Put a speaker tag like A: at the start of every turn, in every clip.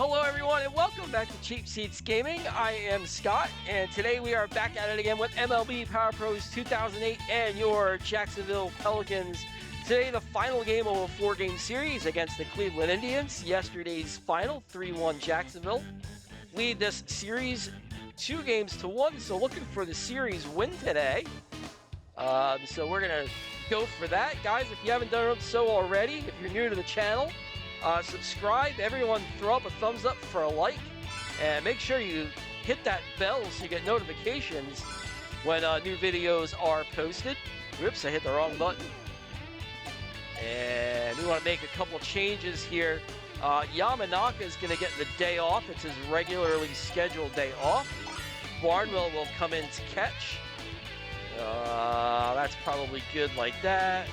A: Hello, everyone, and welcome back to Cheap Seats Gaming. I am Scott, and today we are back at it again with MLB Power Pros 2008 and your Jacksonville Pelicans. Today, the final game of a four-game series against the Cleveland Indians. Yesterday's final, 3-1 Jacksonville. Lead this series 2-1, so looking for the series win today. So we're going to go for that. Guys, if you haven't done so already, if you're new to the channel, subscribe. Everyone throw up a thumbs up for a like, and make sure you hit that bell so you get notifications when new videos are posted. Whoops, I hit the wrong button. And we want to make a couple changes here. Yamanaka is going to get the day off. It's his regularly scheduled day off. Barnwell will come in to catch. That's probably good like that.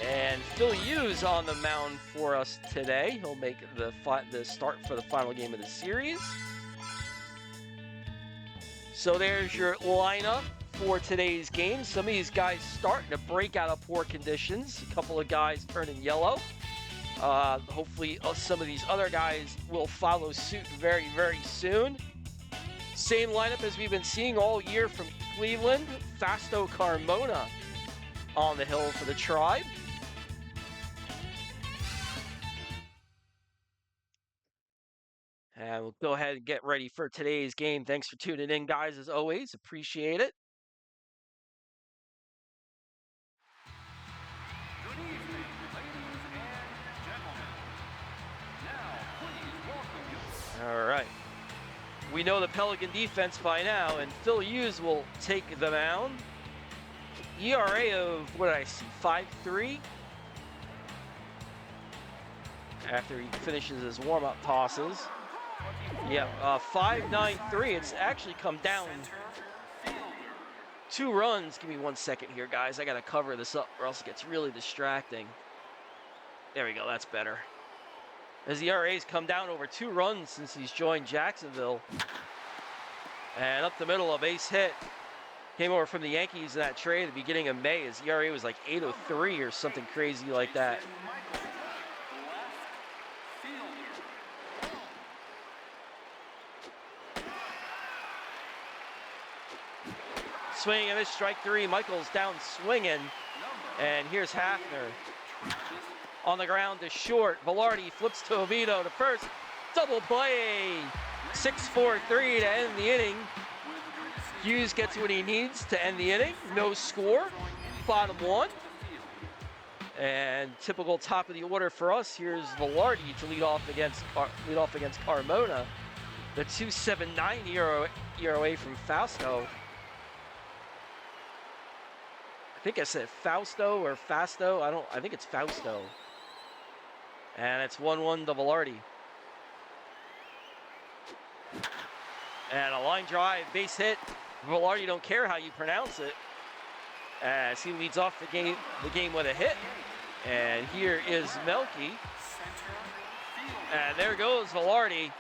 A: And Phil Hughes on the mound for us today. He'll make the start for the final game of the series. So there's your lineup for today's game. Some of these guys starting to break out of poor conditions. A couple of guys turning yellow. Hopefully some of these other guys will follow suit very, very soon. Same lineup as we've been seeing all year from Cleveland. Fausto Carmona on the hill for the Tribe. And we'll go ahead and get ready for today's game. Thanks for tuning in, guys, as always. Appreciate it.
B: Good evening, ladies and gentlemen. Now, please welcome you.
A: All right. We know the Pelican defense by now, and Phil Hughes will take the mound. ERA of, what did I see, 5.3? After he finishes his warm-up tosses. Yeah, 5.93. It's actually come down 2 runs. Give me 1 second here, guys. I got to cover this up or else it gets really distracting. There we go. That's better. As the ERA's come down over 2 runs since he's joined Jacksonville. And up the middle, a base hit. Came over from the Yankees in that trade at the beginning of May. His ERA was like 8.03 or something crazy like that. Swinging and miss, strike 3. Michael's down swinging. And here's Hafner. On the ground to short. Velarde flips to Oviedo to first. Double play. 6-4-3 to end the inning. Hughes gets what he needs to end the inning. No score. Bottom 1. And typical top of the order for us. Here's Velarde to lead off against Carmona. The 2.79 ERA from Fausto. I think I said Fausto or Fasto. I think it's Fausto. And it's 1-1 to Velarde. And a line drive, base hit. Velarde don't care how you pronounce it. As he leads off the game with a hit. And here is Melky. And there goes Velarde.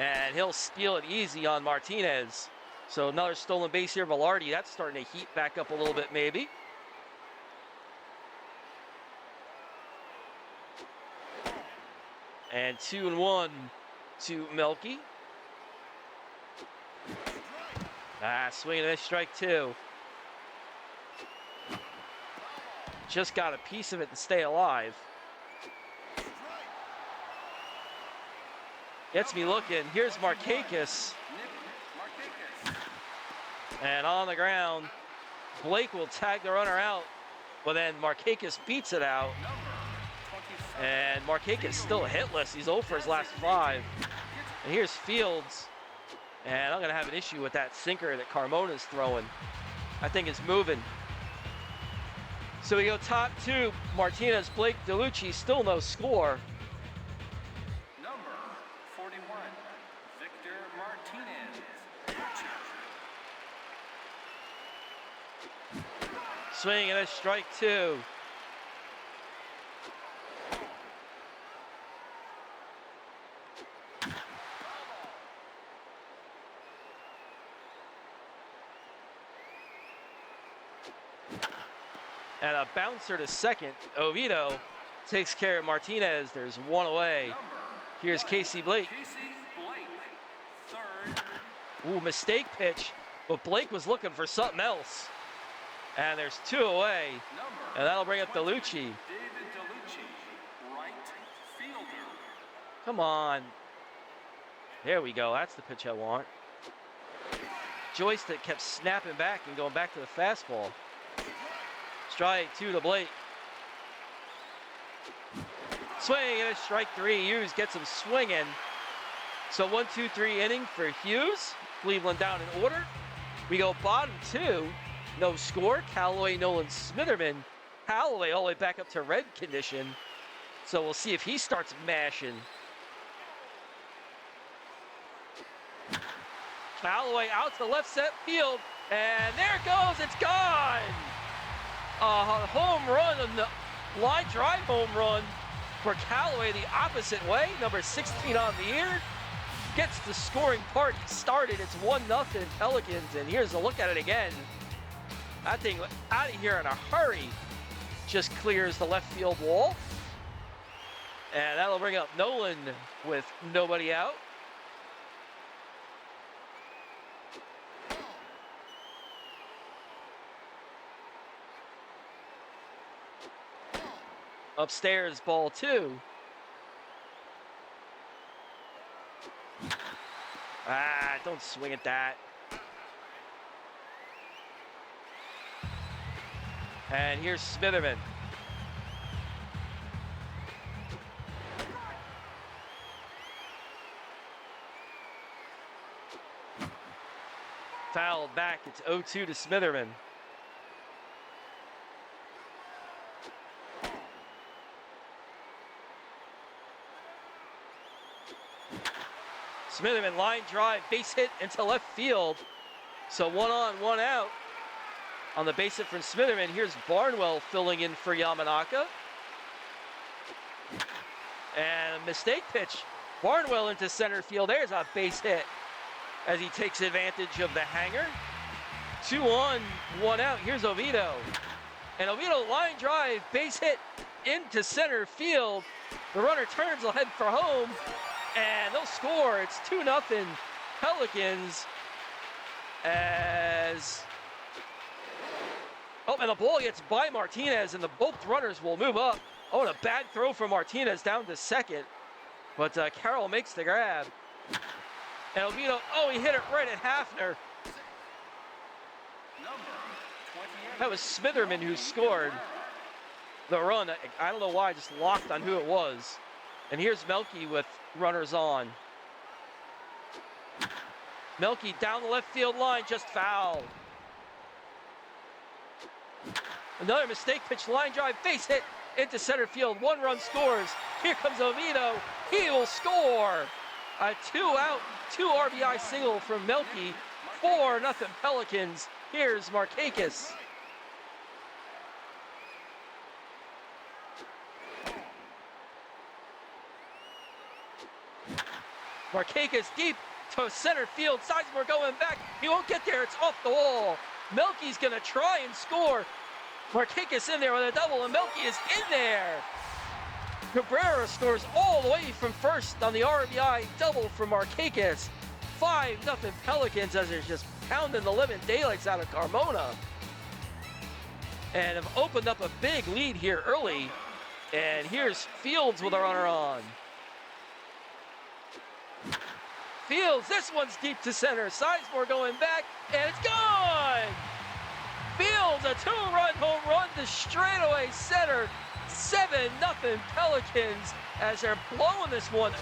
A: And he'll steal it easy on Martinez. So another stolen base here, Velarde. That's starting to heat back up a little bit maybe. And 2-1 to Melky. Swing and a miss, strike 2. Just got a piece of it to stay alive. Gets me looking. Here's Markakis. And on the ground, Blake will tag the runner out, but then Markakis beats it out. And Markakis still hitless. He's 0 for his last 5. And here's Fields. And I'm going to have an issue with that sinker that Carmona's throwing. I think it's moving. So we go top 2. Martinez, Blake, DeLucci, still no score.
B: Number 41, Victor Martinez.
A: Swing and a strike 2. And a bouncer to second. Oviedo takes care of Martinez. There's 1 away. Here's Casey Blake.
B: Casey Blake. Third.
A: Ooh, mistake pitch. But Blake was looking for something else. And there's 2 away.
B: Number
A: And that'll bring up
B: 20,
A: DeLucci.
B: David DeLucci. Right fielder.
A: Come on. There we go. That's the pitch I want. Joystick kept snapping back and going back to the fastball. Strike 2 to Blake. Swing and a strike 3. Hughes gets him swinging. So 1, 2, 3 inning for Hughes. Cleveland down in order. We go bottom 2. No score. Callaway, Nolan, Smitherman. Callaway all the way back up to red condition. So we'll see if he starts mashing. Callaway out to left center field. And there it goes. It's gone. A home run, a line drive home run for Callaway the opposite way. Number 16 on the year. Gets the scoring part started. It's 1-0 Pelicans. And here's a look at it again. That thing out of here in a hurry. Just clears the left field wall. And that'll bring up Nolan with nobody out. Upstairs, ball 2. Ah, don't swing at that. And here's Smitherman. Fouled back. It's 0-2 to Smitherman. Smitherman line drive, base hit into left field. So 1 on, 1 out. On the base hit from Smitherman, here's Barnwell filling in for Yamanaka. And a mistake pitch. Barnwell into center field. There's a base hit as he takes advantage of the hanger. 2 on, 1 out. Here's Oviedo. And Oviedo line drive, base hit into center field. The runner turns, will head for home. And they'll score. It's 2-0 Pelicans as... Oh, and the ball gets by Martinez, and both runners will move up. Oh, and a bad throw from Martinez down to second. But Carroll makes the grab. And Oviedo, oh, he hit it right at Hafner. That was Smitherman who scored the run. I don't know why, I just locked on who it was. And here's Melky with runners on. Melky down the left field line, just foul. Another mistake pitch, line drive, base hit into center field. 1 run scores. Here comes Oviedo. He will score. A 2-out, 2 RBI single from Melky. 4-0 Pelicans. Here's Markakis. Markakis deep to center field. Sizemore going back. He won't get there. It's off the wall. Melky's going to try and score. Markakis in there with a double, and Melky is in there. Cabrera scores all the way from first on the RBI double from Markakis. 5-0 Pelicans as they're just pounding the living daylights out of Carmona. And have opened up a big lead here early. And here's Fields with a runner on. Fields, this one's deep to center. Sizemore going back, and it's gone! Fields, a 2-run home run to straightaway center. 7-0 Pelicans as they're blowing this one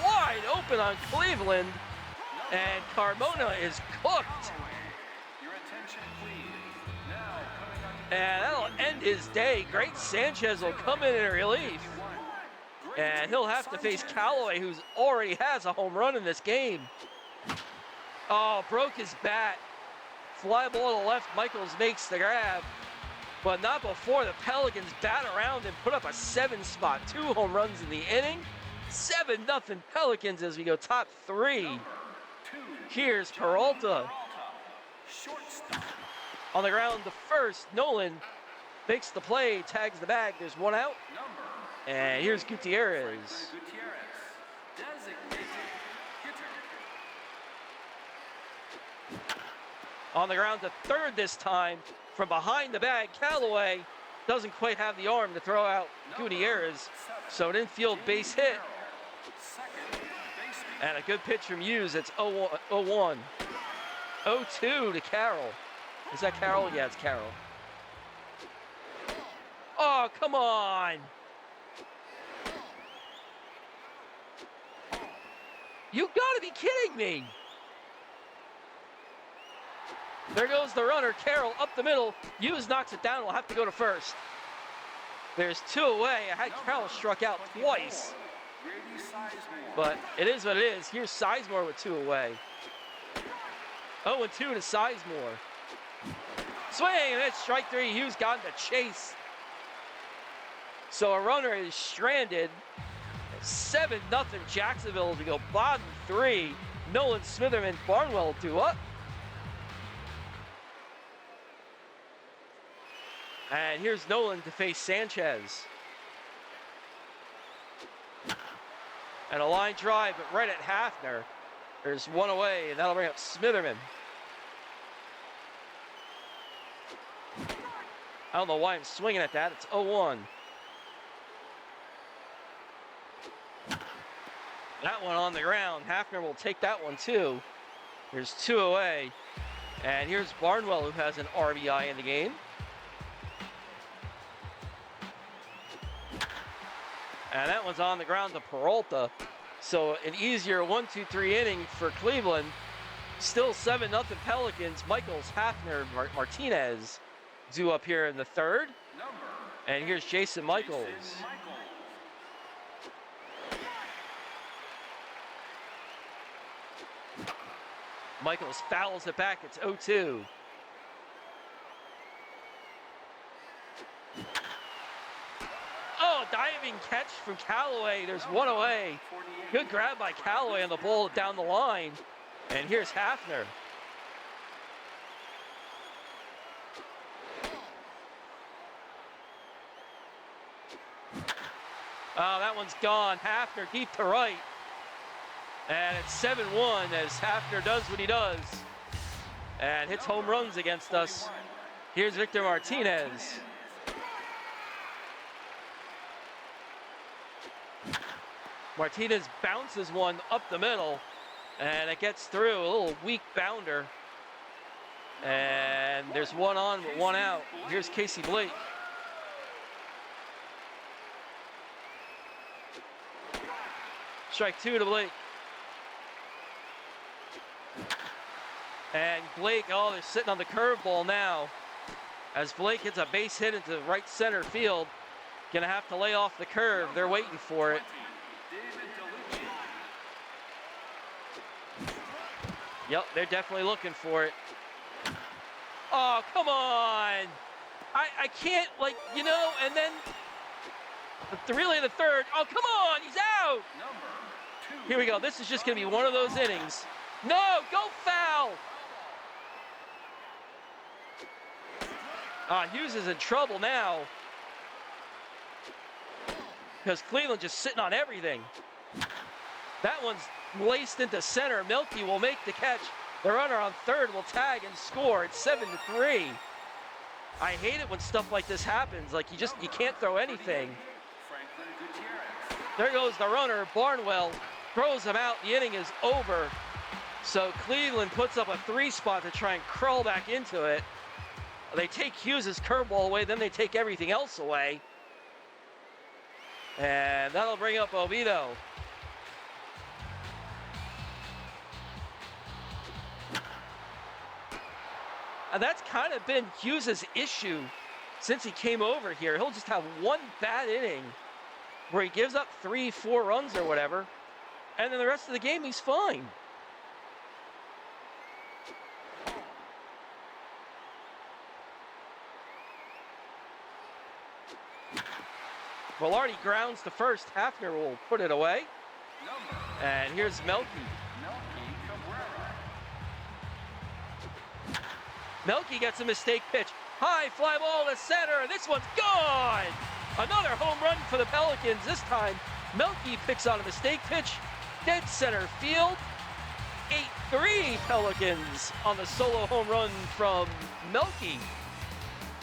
A: wide open on Cleveland. And Carmona is cooked.
B: Your attention, please. Now coming on.
A: And that'll end his day. Great Sanchez will come in relief. And he'll have to face Callaway, who already has a home run in this game. Oh, broke his bat. Fly ball to left, Michaels makes the grab. But not before the Pelicans bat around and put up a 7 spot. 2 home runs in the inning. 7-0 Pelicans as we go top 3. Here's Peralta.
B: Shortstop.
A: On the ground to first, Nolan makes the play, tags the bag. There's 1 out.
B: Number
A: And here's Gutierrez.
B: Gutierrez. Designated hitter.
A: On the ground to third this time from behind the bag. Callaway doesn't quite have the arm to throw out Gutierrez, so an infield base hit.
B: Second baseman.
A: And a good pitch from Hughes. It's 0-1. 0-2 to Carroll. Is that Carroll? Yeah, it's Carroll. Oh, come on. You gotta be kidding me. There goes the runner. Carroll up the middle. Hughes knocks it down. We'll have to go to first. There's 2 away. I had Carroll struck out twice.
B: Grady Sizemore.
A: But it is what it is. Here's Sizemore with 2 away. 0-2 to Sizemore. Swing, and it's strike 3. Hughes got in the chase. So a runner is stranded. 7-0 Jacksonville to go bottom 3. Nolan, Smitherman, Barnwell 2 up. And here's Nolan to face Sanchez. And a line drive, but right at Hafner. There's 1 away, and that'll bring up Smitherman. I don't know why I'm swinging at that. It's 0-1. That one on the ground. Hafner will take that one too. There's 2 away. And here's Barnwell, who has an RBI in the game. And that one's on the ground to Peralta. So an easier 1-2-3 inning for Cleveland. Still 7-0 Pelicans. Michaels, Hafner, Martinez due up here in the third. And here's Jason Michaels. Michaels fouls it back. It's 0-2. Oh, diving catch from Callaway. There's 1 away. Good grab by Callaway on the ball down the line. And here's Hafner. Oh, that one's gone. Hafner deep to right. And it's 7-1 as Hafner does what he does and hits home runs against us. Here's Victor Martinez. Martinez bounces one up the middle, and it gets through. A little weak bounder. And there's 1 on, but 1 out. Here's Casey Blake. Strike 2 to Blake. And Blake, oh, they're sitting on the curveball now. As Blake hits a base hit into right center field. Gonna have to lay off the curve. They're waiting for it. Yep, they're definitely looking for it. Oh, come on. I can't, like, you know, and then really the third. Oh, come on, he's out. Here we go. This is just going to be one of those innings. No, go foul. Hughes is in trouble now because Cleveland just sitting on everything. That one's laced into center. Milky will make the catch. The runner on third will tag and score. It's 7-3. I hate it when stuff like this happens. Like you can't throw anything. There goes the runner. Barnwell throws him out. The inning is over. So Cleveland puts up a 3 spot to try and crawl back into it. They take Hughes' curveball away, then they take everything else away. And that'll bring up Oviedo. And that's kind of been Hughes' issue since he came over here. He'll just have 1 bad inning where he gives up 3-4 runs or whatever. And then the rest of the game, he's fine. Velarde grounds to first. Hafner will put it away. And here's Melky. Melky gets a mistake pitch. High fly ball to center. This one's gone. Another home run for the Pelicans. This time, Melky picks on a mistake pitch dead center field. 8-3 Pelicans on the solo home run from Melky.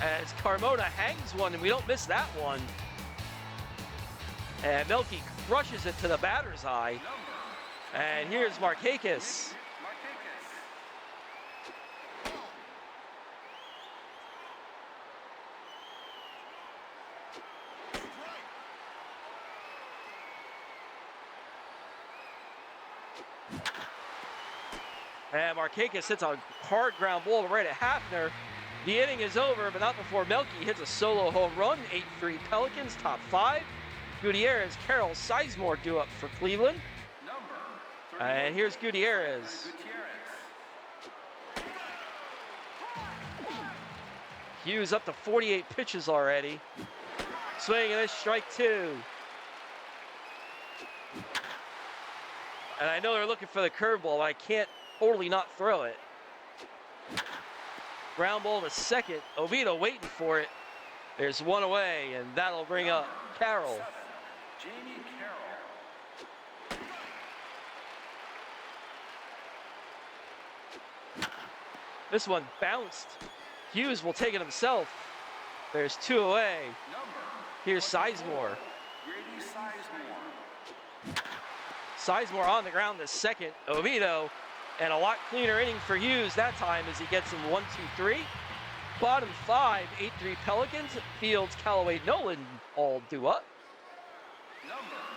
A: As Carmona hangs one, and we don't miss that one. And Melky crushes it to the batter's eye. And here's Markakis. And Markakis hits a hard ground ball right at Hafner. The inning is over, but not before Melky hits a solo home run. 8-3 Pelicans, top 5. Gutierrez, Carroll, Sizemore due up for Cleveland. And here's Gutierrez. Hughes up to 48 pitches already. Swing and a strike 2. And I know they're looking for the curveball, but I can't totally not throw it. Ground ball to second. Oviedo waiting for it. There's one away, and that'll bring up Carroll.
B: Jamie Carroll.
A: This one bounced. Hughes will take it himself. There's 2 away. Here's Sizemore.
B: Grady Sizemore.
A: Sizemore on the ground to second. Oviedo, and a lot cleaner inning for Hughes that time as he gets him 1-2-3. Bottom 5, 8-3 Pelicans. Fields, Callaway, Nolan all due up.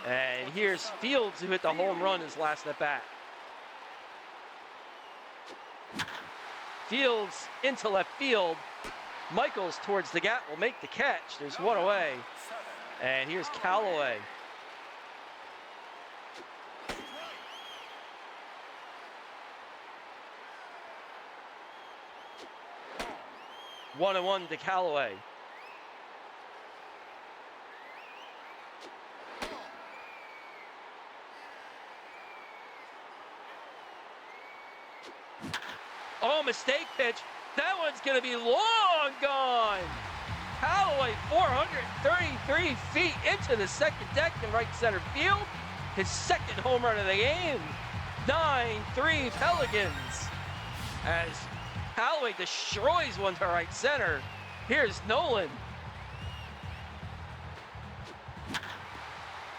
A: And here's Fields, who hit the home run his last at bat. Fields into left field. Michaels towards the gap will make the catch. There's one away. And here's Callaway. One and one to Callaway. Oh, mistake pitch. That one's going to be long gone. Callaway 433 feet into the second deck in right center field. His second home run of the game. 9-3 Pelicans. As Callaway destroys one to right center. Here's Nolan.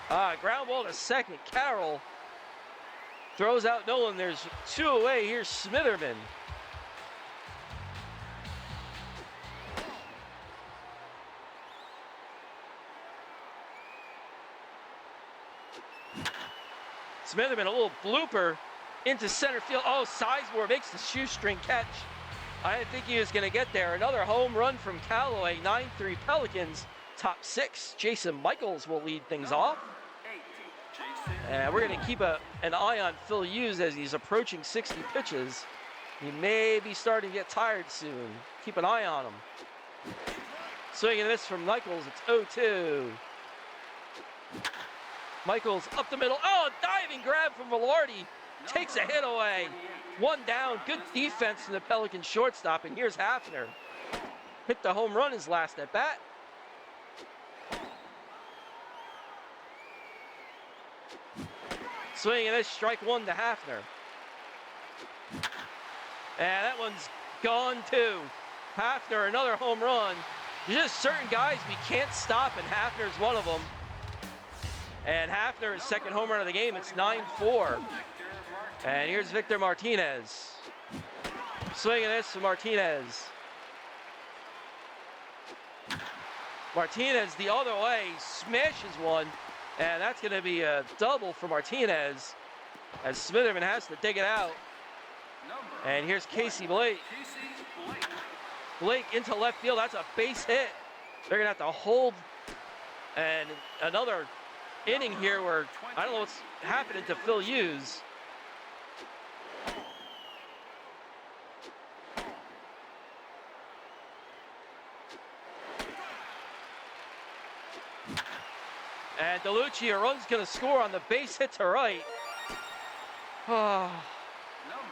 A: Ground ball to second. Carroll throws out Nolan. There's 2 away. Here's Smitherman. Smitherman, a little blooper into center field. Oh, Sizemore makes the shoestring catch. I didn't think he was going to get there. Another home run from Callaway. 9-3 Pelicans. Top 6. Jason Michaels will lead things off. And we're going to keep an eye on Phil Hughes as he's approaching 60 pitches. He may be starting to get tired soon. Keep an eye on him. Swing and miss from Michaels. It's 0-2. Michaels up the middle. Oh, diving grab from Velarde. Takes a hit away. One down. Good defense from the Pelican shortstop. And here's Hafner. Hit the home run his last at bat. Swing and a strike 1 to Hafner. And that one's gone too. Hafner, another home run. There's just certain guys we can't stop, and Hafner's one of them. And Hafner, his second home run of the game. It's 9-4. And here's Victor Martinez. Swing and this for Martinez. Martinez the other way, smashes one. And that's going to be a double for Martinez as Smitherman has to dig it out. And here's Casey Blake. Blake into left field. That's a base hit. They're going to have to hold. And another inning here where I don't know what's happening to Phil Hughes. And DeLucci, a run's going to score on the base hit to right. Oh.
B: Number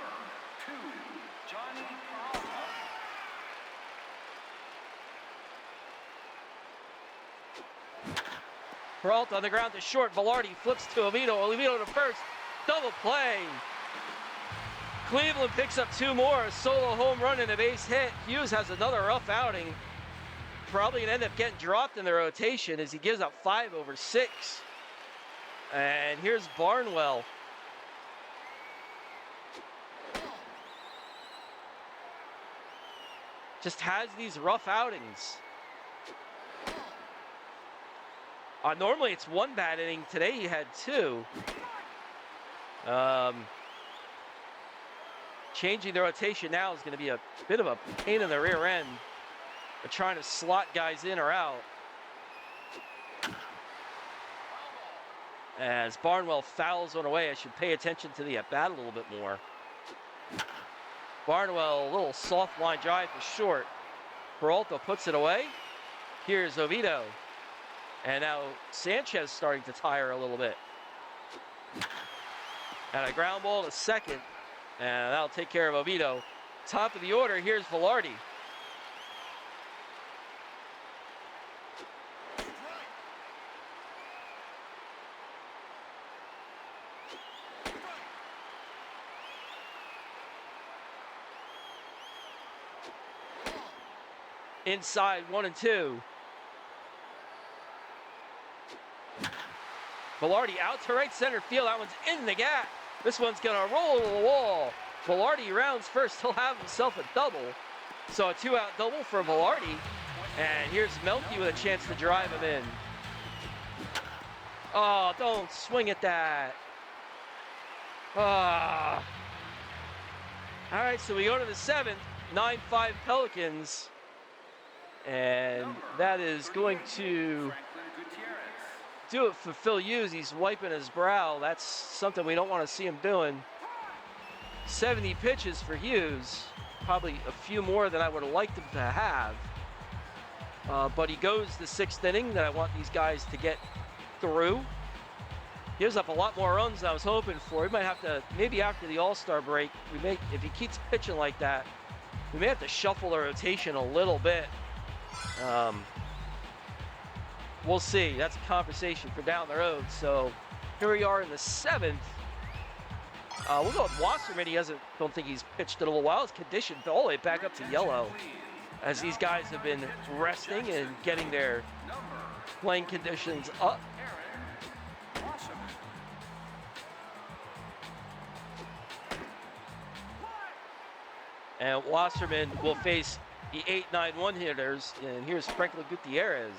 B: 2, Johnny
A: Peralta on the ground to short. Velarde flips to Oviedo. Oviedo to first. Double play. Cleveland picks up 2 more, a solo home run and a base hit. Hughes has another rough outing. Probably gonna end up getting dropped in the rotation as he gives up 5 over 6. And here's Barnwell. Just has these rough outings. Normally it's 1 bad inning. Today he had 2. Changing the rotation now is going to be a bit of a pain in the rear end. But trying to slot guys in or out. As Barnwell fouls one away, I should pay attention to the at-bat a little bit more. Barnwell, a little soft line drive for short. Peralta puts it away. Here's Oviedo. And now Sanchez starting to tire a little bit. And a ground ball to second. And that'll take care of Oviedo. Top of the order, here's Velarde. Inside 1 and 2. Velarde out to right center field. That one's in the gap. This one's gonna roll to the wall. Velarde rounds first. He'll have himself a double. So a 2-out double for Velarde. And here's Melky with a chance to drive him in. Oh, don't swing at that. Ah. All right, so we go to the 7th. 9-5 Pelicans. And that is going to do it for Phil Hughes. He's wiping his brow. That's something we don't want to see him doing. 70 pitches for Hughes. Probably a few more than I would have liked him to have. But he goes the 6th inning that I want these guys to get through. Gives up a lot more runs than I was hoping for. We might have to, maybe after the All-Star break, if he keeps pitching like that, we may have to shuffle the rotation a little bit. We'll see. That's a conversation for down the road. So here we are in the 7th. We'll go with Wasserman. Don't think he's pitched in a little while. His condition all the way back up to yellow, as these guys have been resting and getting their playing conditions up. And Wasserman will face the 8-9-1 hitters. And here's Franklin Gutierrez.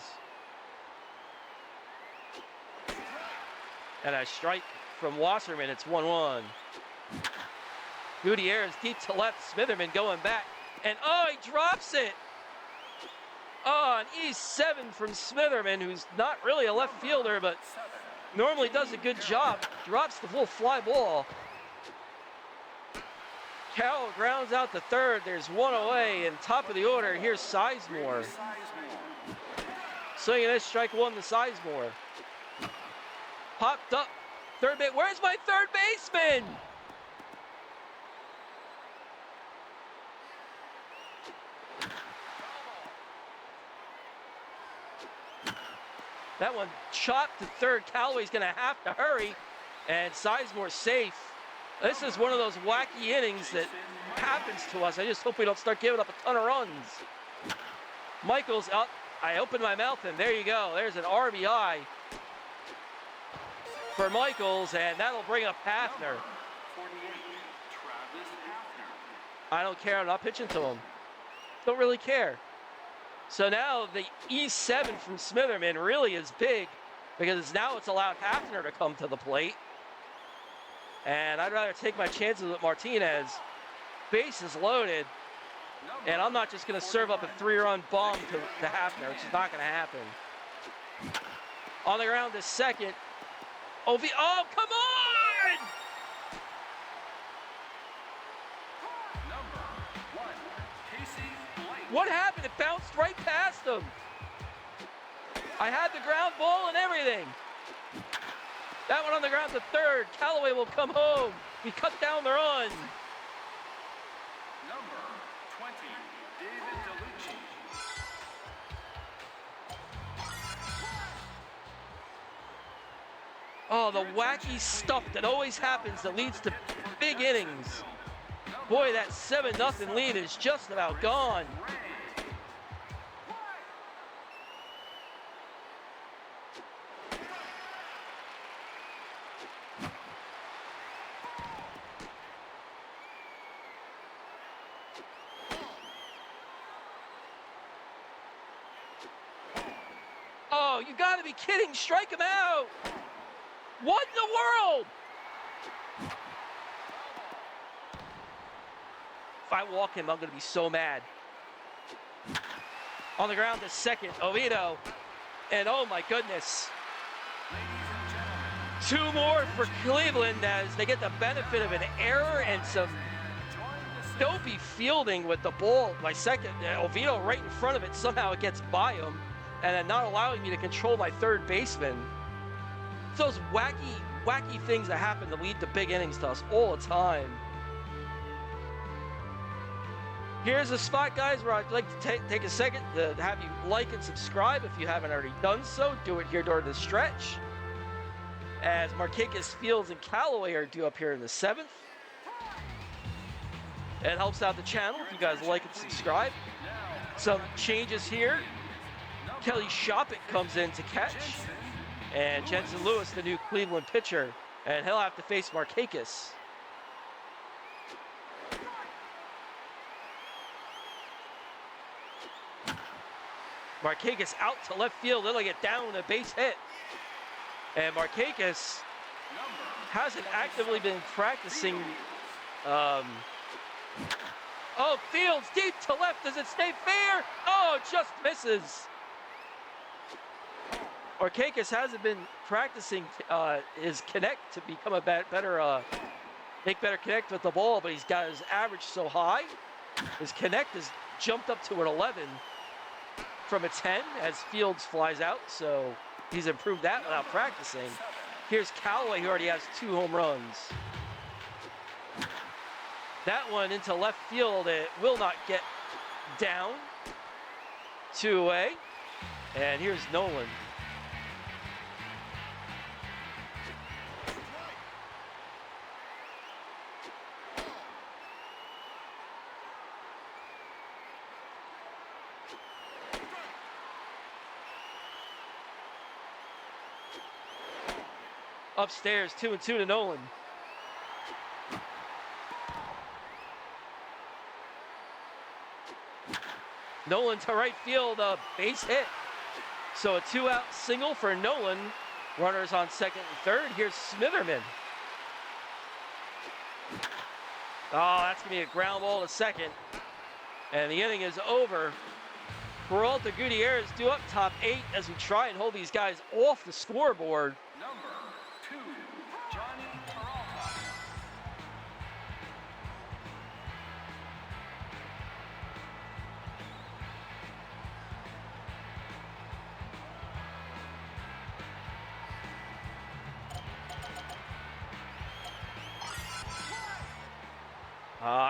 A: And a strike from Wasserman. It's 1-1. Gutierrez deep to left. Smitherman going back. And oh, he drops it. Oh, an E7 from Smitherman, who's not really a left fielder, but normally does a good job. Drops the full fly ball. Carroll grounds out to third. There's 1 away, and top of the order, here's Sizemore. Swinging this, strike 1 to Sizemore. Popped up, third base. Where's my third baseman? That one chopped to third. Callaway's gonna have to hurry, and Sizemore safe. This is one of those wacky innings that happens to us. I just hope we don't start giving up a ton of runs. Michaels up. I opened my mouth, and there you go. There's an RBI for Michaels, and that'll bring up Hafner. I don't care. I'm not pitching to him. Don't really care. So now the E7 from Smitherman really is big, because now it's allowed Hafner to come to the plate. And I'd rather take my chances with Martinez. Base is loaded. And I'm not just going to serve up a 3-run bomb to Hafner. It's just not going to happen. On the ground to second. Oh, come on! What happened? It bounced right past him. I had the ground ball and everything. That one on the ground to third. Callaway will come home. We cut down the run.
B: Number 20, David DeLucci.
A: Oh, the wacky stuff that always happens that leads to big innings. Boy, that 7-0 lead is just about gone. Oh, you gotta be kidding, strike him out! What in the world? If I walk him, I'm gonna be so mad. On the ground to second, Oviedo. And oh my goodness. 2 more for Cleveland as they get the benefit of an error and some dopey fielding with the ball. My second, Oviedo right in front of it, somehow it gets by him. And then not allowing me to control my third baseman. It's those wacky things that happen to lead to big innings to us all the time. Here's a spot, guys, where I'd like to take a second to have you like and subscribe if you haven't already done so. Do it here during the stretch. As Markakis, Fields, and Callaway are due up here in the 7th. It helps out the channel if you guys like and subscribe. Some changes here. Kelly Shoppett comes in to catch. And Jensen Lewis, the new Cleveland pitcher. And he'll have to face Markakis. Markakis out to left field. It'll get down a base hit. And Markakis hasn't actively been practicing. Oh, Fields deep to left. Does it stay fair? Oh, it just misses. Markakis hasn't been practicing his connect to become a make better connect with the ball, but he's got his average so high. His connect has jumped up to an 11 from a 10 as Fields flies out, so he's improved that without practicing. Here's Callaway, who already has 2 home runs. That one into left field, it will not get down. 2 away, and here's Nolan. Upstairs, 2-2 to Nolan. Nolan to right field, a base hit. So a 2-out single for Nolan. Runners on second and third. Here's Smitherman. Oh, that's gonna be a ground ball to second. And the inning is over. Peralta, Gutierrez due up top 8 as we try and hold these guys off the scoreboard.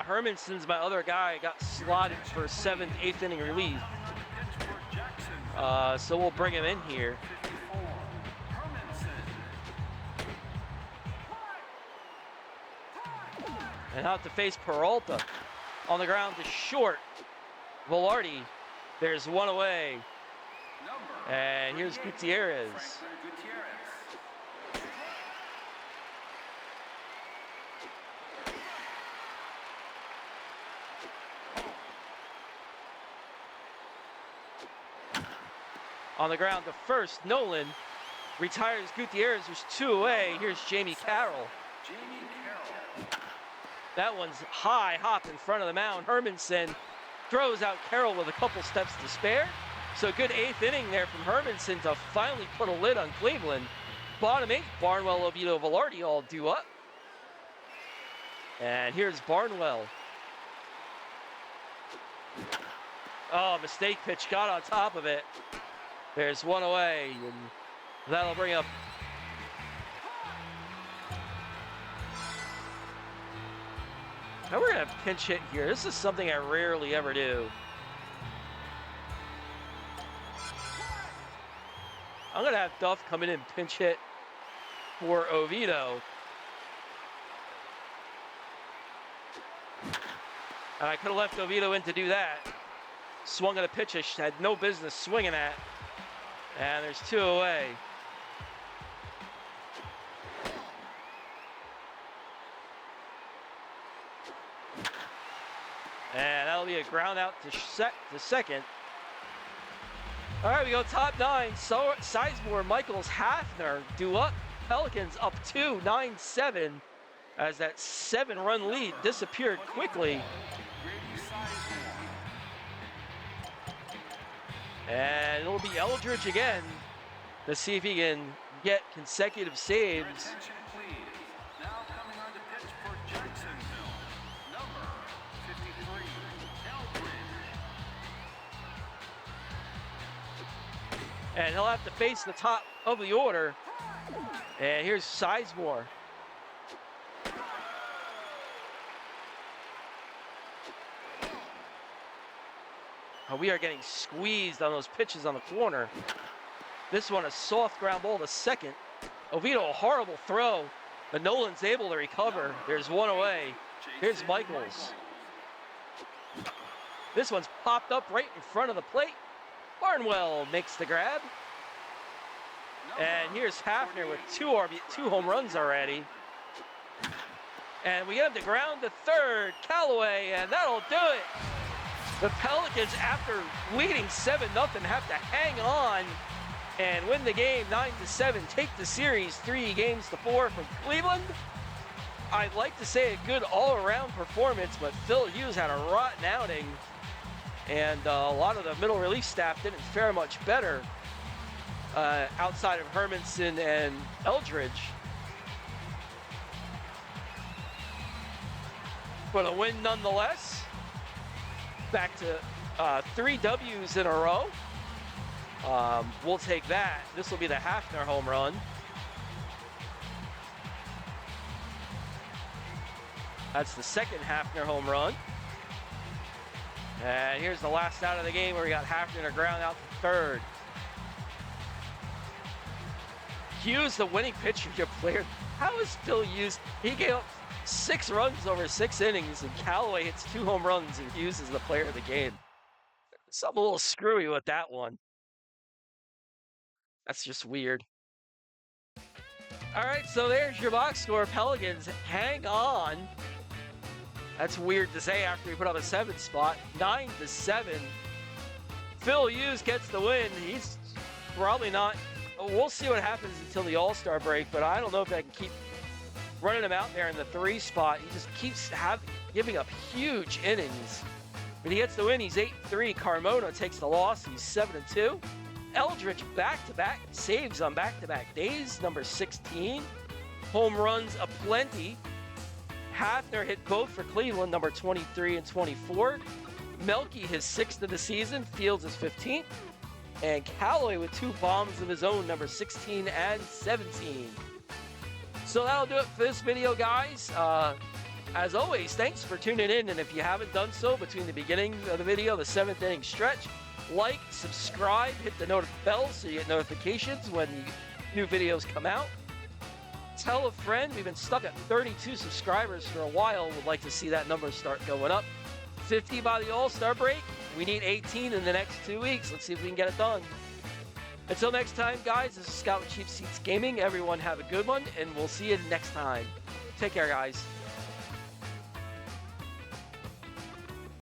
A: Hermanson's my other guy, got slotted for 7th, 8th inning relief. So we'll bring him in here. And out to face Peralta. On the ground to short. Velarde. There's 1 away. And here's Gutierrez. On the ground to first, Nolan retires Gutierrez. There's 2 away. Here's Jamie Carroll. That one's high hop in front of the mound. Hermanson throws out Carroll with a couple steps to spare. So good 8th inning there from Hermanson to finally put a lid on Cleveland. Bottom 8, Barnwell, Oviedo, Velarde all due up. And here's Barnwell. Oh, mistake pitch, got on top of it. There's 1 away, and that'll bring up now we're gonna pinch hit here. This is something I rarely ever do. I'm gonna have Duff come in and pinch hit. for Oviedo. And I could have left Oviedo in to do that. Swung at a pitch I had no business swinging at. And there's 2 away. And that'll be a ground out to second. All right, we go top 9. So Sizemore, Michaels, Hafner due up. Pelicans up 2, 9-7. As that 7-run lead disappeared quickly. And it'll be Eldridge again to see if he can get consecutive saves.
B: Attention, please. Now coming on to pitch for Jacksonville, number 53, Eldridge.
A: And he'll have to face the top of the order. And here's Sizemore. We are getting squeezed on those pitches on the corner. This one, a soft ground ball to second. Oviedo, a horrible throw, but Nolan's able to recover. There's 1 away. Here's Michaels. This one's popped up right in front of the plate. Barnwell makes the grab. And here's Hafner with 2 home runs already. And we get him to ground to third. Callaway, and that'll do it. The Pelicans, after leading 7-0, have to hang on and win the game 9-7, take the series 3-4 from Cleveland. I'd like to say a good all-around performance, but Phil Hughes had a rotten outing, and a lot of the middle relief staff didn't fare much better outside of Hermanson and Eldridge. But a win nonetheless. Back to 3 W's in a row. We'll take that. This will be the Hafner home run. That's the second Hafner home run. And here's the last out of the game where we got Hafner to ground out to third. Hughes, the winning pitcher, your player. How is Phil Hughes? He gave up 6 runs over 6 innings, and Callaway hits 2 home runs, and Hughes is the player of the game. Something a little screwy with that one. That's just weird. All right, so there's your box score. Pelicans hang on. That's weird to say after we put up a 7 spot. 9-7. Phil Hughes gets the win. He's probably not. We'll see what happens until the All-Star break, but I don't know if I can keep running him out there in the 3 spot. He just keeps giving up huge innings. When he gets the win, he's 8-3. Carmona takes the loss. He's 7-2. Eldridge back-to-back saves on back-to-back days. Number 16. Home runs aplenty. Hafner hit both for Cleveland, number 23 and 24. Melky, his 6th of the season. Fields his 15th. And Callaway with 2 bombs of his own, number 16 and 17. So that'll do it for this video, guys. As always, thanks for tuning in. And if you haven't done so between the beginning of the video, the 7th inning stretch, like, subscribe, hit the bell so you get notifications when new videos come out. Tell a friend. We've been stuck at 32 subscribers for a while. Would like to see that number start going up. 50 by the All-Star break. We need 18 in the next 2 weeks. Let's see if we can get it done. Until next time, guys, this is Scott with Cheap Seats Gaming. Everyone have a good one, and we'll see you next time. Take care, guys.